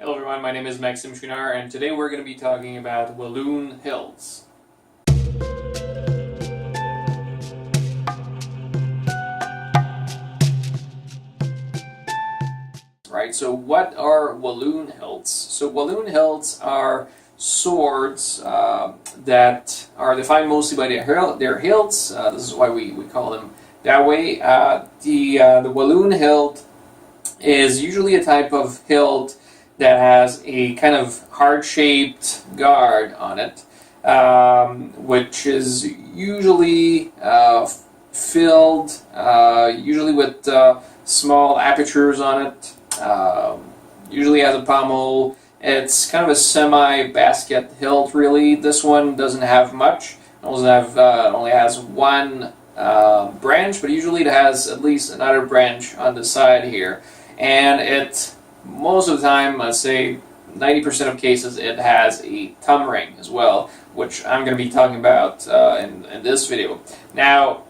Hello everyone, my name is Maxim Shunar, and today we're going to be talking about Walloon hilts. Right, so what are Walloon hilts? So Walloon hilts are swords that are defined mostly by their hilts. This is why we call them that way. The Walloon hilt is usually a type of hilt that has a kind of heart-shaped guard on it, which is usually filled, usually with small apertures on it. Usually has a pommel. It's kind of a semi-basket hilt, really. This one doesn't have much. It only has one branch, but usually it has at least another branch on the side here. And it, most of the time, I'd say 90% of cases, it has a thumb ring as well, which I'm going to be talking about in this video. Now,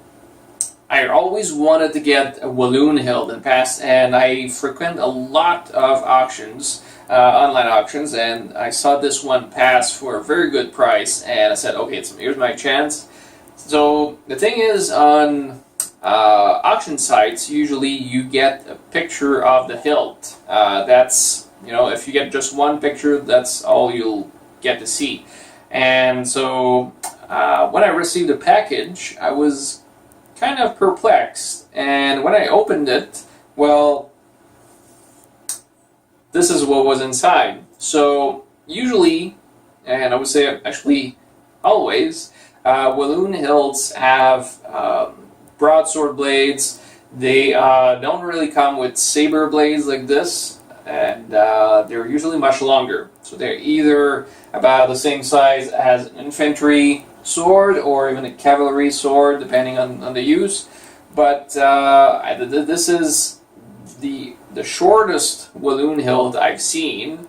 I always wanted to get a Walloon hilt in the past, and I frequent a lot of auctions, online auctions, and I saw this one pass for a very good price, and I said, okay, so here's my chance. So the thing is, on auction sites, usually you get a picture of the hilt. That's, if you get just one picture, that's all you'll get to see. And so when I received the package, I was kind of perplexed, and when I opened it, well, this is what was inside. So usually, and I would say actually always, Walloon hilts have broadsword blades. They don't really come with saber blades like this, and they're usually much longer. So they're either about the same size as an infantry sword or even a cavalry sword, depending on the use. But this is the shortest Walloon hilt I've seen.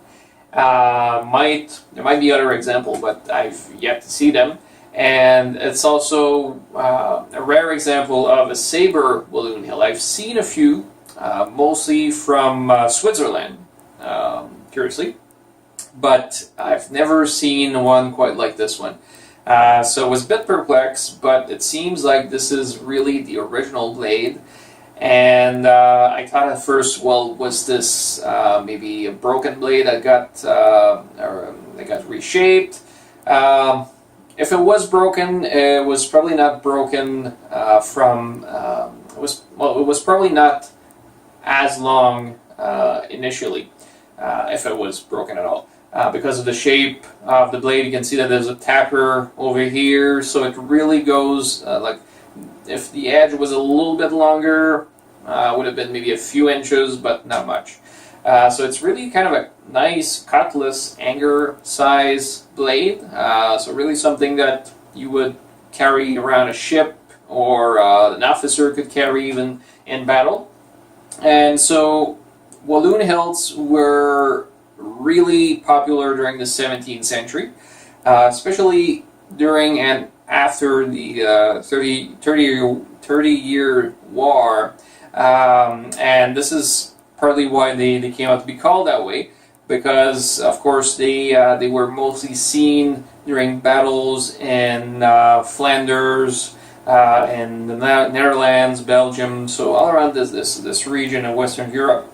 There might be other examples, but I've yet to see them. And it's also a rare example of a saber Walloon hilt. I've seen a few, mostly from Switzerland, curiously, but I've never seen one quite like this one. So I was a bit perplexed, but it seems like this is really the original blade. And I thought at first, well, was this maybe a broken blade that got reshaped? If it was broken, it was probably not broken it was probably not as long initially, if it was broken at all. Because of the shape of the blade, you can see that there's a tapper over here, so it really goes, like, if the edge was a little bit longer, would have been maybe a few inches, but not much. So it's really kind of a nice cutlass anger size blade, so really something that you would carry around a ship, or an officer could carry even in battle. And so Walloon hilts were really popular during the 17th century, especially during and after the 30-year war, and this is partly why they came out to be called that way, because of course they were mostly seen during battles in Flanders, in the Netherlands, Belgium, so all around this region of Western Europe.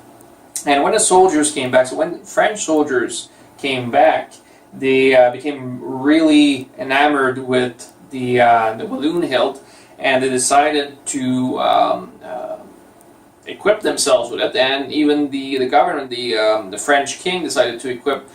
And when the soldiers came back, so when French soldiers came back, they became really enamored with the Walloon hilt, and they decided to equip themselves with it. And even the government, the French king, decided to equip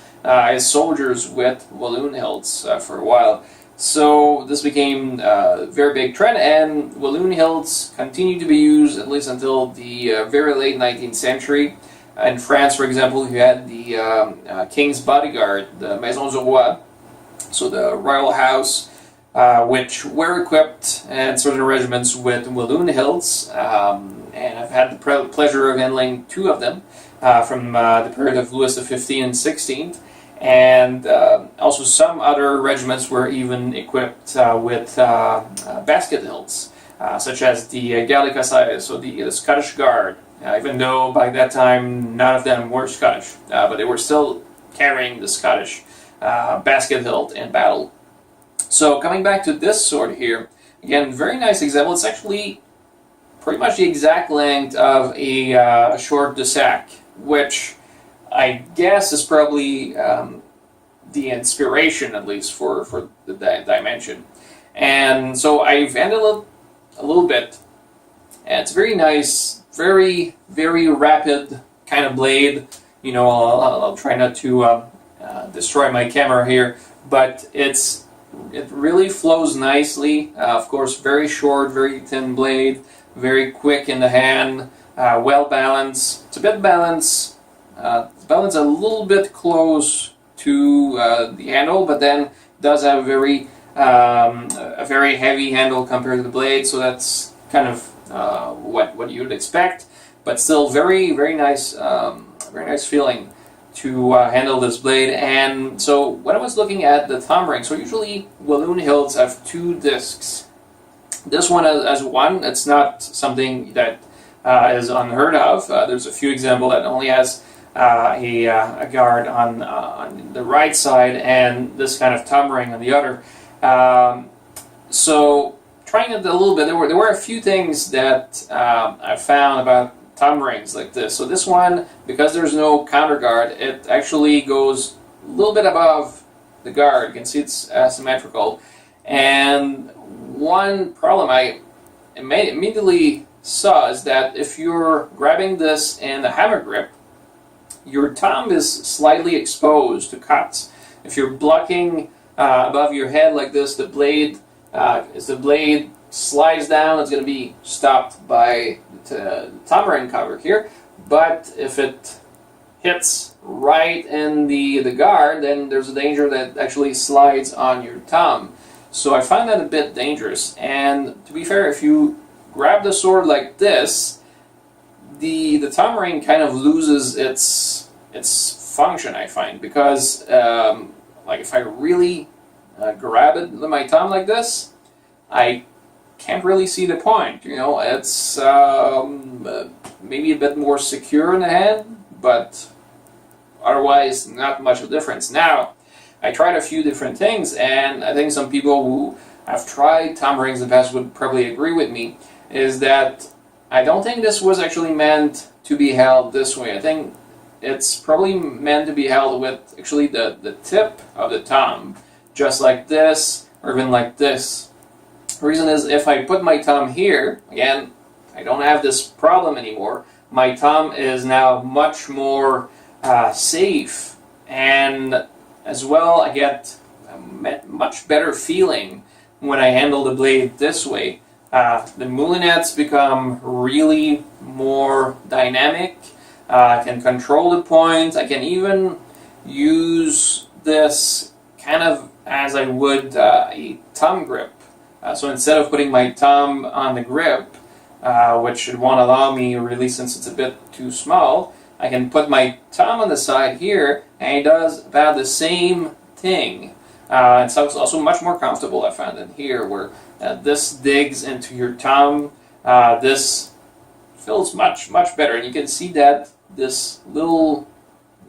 his soldiers with Walloon hilts for a while. So this became a very big trend, and Walloon hilts continued to be used at least until the very late 19th century. In France, for example, you had the King's Bodyguard, the Maison du Roi, so the royal house, which were equipped in certain regiments with Walloon hilts, and I've had the pleasure of handling two of them from the period of Louis XV and XVI, and also some other regiments were even equipped with basket hilts, such as the Gallicassiers, so the Scottish Guard. even though by that time none of them were Scottish, but they were still carrying the Scottish basket hilt in battle. So coming back to this sword here, again, very nice example. It's actually pretty much the exact length of a short Dusac, which I guess is probably the inspiration, at least, for the dimension. And so I've ended up a little bit, and it's very nice, very, very rapid kind of blade. You know, I'll try not to destroy my camera here, but it really flows nicely. Of course, very short, very thin blade, very quick in the hand, well balanced. It's a bit balanced. It's balanced a little bit close to the handle, but then does have a very heavy handle compared to the blade. So that's kind of what you would expect, but still very, very nice feeling to handle this blade. And so when I was looking at the thumb ring, so usually Walloon hilts have 2 discs. This one has 1. It's not something that is unheard of. There's a few examples that only has a guard on the right side and this kind of thumb ring on the other. So trying it a little bit, there were a few things that I found about thumb rings like this. So this one, because there's no counter guard, it actually goes a little bit above the guard. You can see it's asymmetrical. And one problem I immediately saw is that if you're grabbing this in a hammer grip, your thumb is slightly exposed to cuts. If you're blocking above your head like this, the blade, as the blade slides down, it's going to be stopped by the thumb ring cover here. But if it hits right in the guard, then there's a danger that it actually slides on your thumb. So I find that a bit dangerous. And to be fair, if you grab the sword like this, the thumb ring kind of loses its function, I find, because like if I really grab it with my thumb like this, I can't really see the point. You know, it's maybe a bit more secure in the hand, but otherwise not much of a difference. Now, I tried a few different things, and I think some people who have tried thumb rings in the past would probably agree with me, is that I don't think this was actually meant to be held this way. I think it's probably meant to be held with actually the tip of the thumb, just like this, or even like this. The reason is, if I put my thumb here, again, I don't have this problem anymore. My thumb is now much more safe, and as well, I get a much better feeling when I handle the blade this way. The moulinets become really more dynamic. I can control the point. I can even use this kind of as I would a thumb grip. So instead of putting my thumb on the grip, which it won't allow me really since it's a bit too small, I can put my thumb on the side here, and it does about the same thing. It's also much more comfortable, I found, in here, where this digs into your thumb. This feels much, much better. And you can see that this little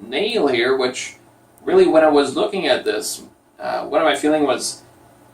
nail here, which really, when I was looking at this, one of my feeling was,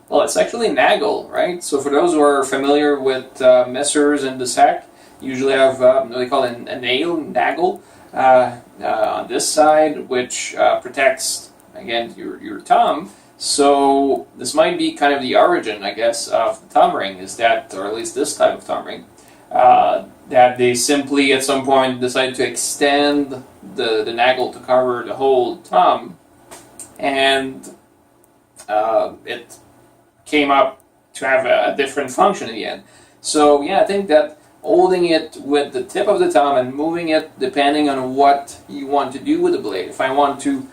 well, it's actually naggle, right? So for those who are familiar with messers and Dusac, usually have what they call a nail, naggle, on this side, which protects, again, your thumb. So this might be kind of the origin, I guess, of the thumb ring, is that, or at least this type of thumb ring, that they simply at some point decided to extend the naggle to cover the whole thumb, and it came up to have a different function in the end. So yeah, I think that holding it with the tip of the thumb and moving it depending on what you want to do with the blade. If I want to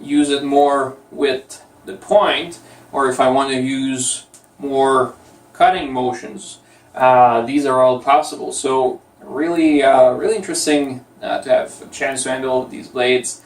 use it more with the point, or if I want to use more cutting motions, these are all possible. So really, really interesting to have a chance to handle these blades.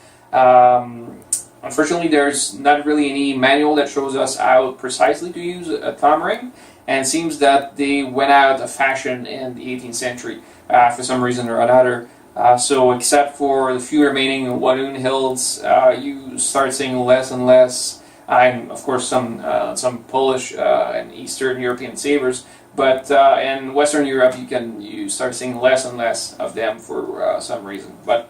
Unfortunately, there's not really any manual that shows us how precisely to use a thumb ring, and it seems that they went out of fashion in the 18th century for some reason or another. So except for the few remaining Walloon hilts, you start seeing less and less, and of course some Polish and Eastern European sabers. But in Western Europe, you start seeing less and less of them for some reason. But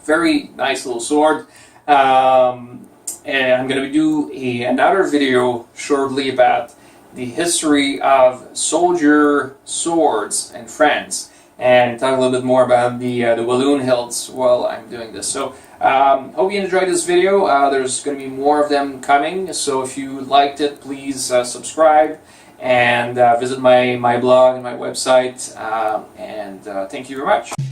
very nice little sword. And I'm going to do another video shortly about the history of soldier swords in France, and talk a little bit more about the Walloon hilts while I'm doing this. So hope you enjoyed this video. There's going to be more of them coming, so if you liked it, please subscribe and visit my blog and my website, and thank you very much.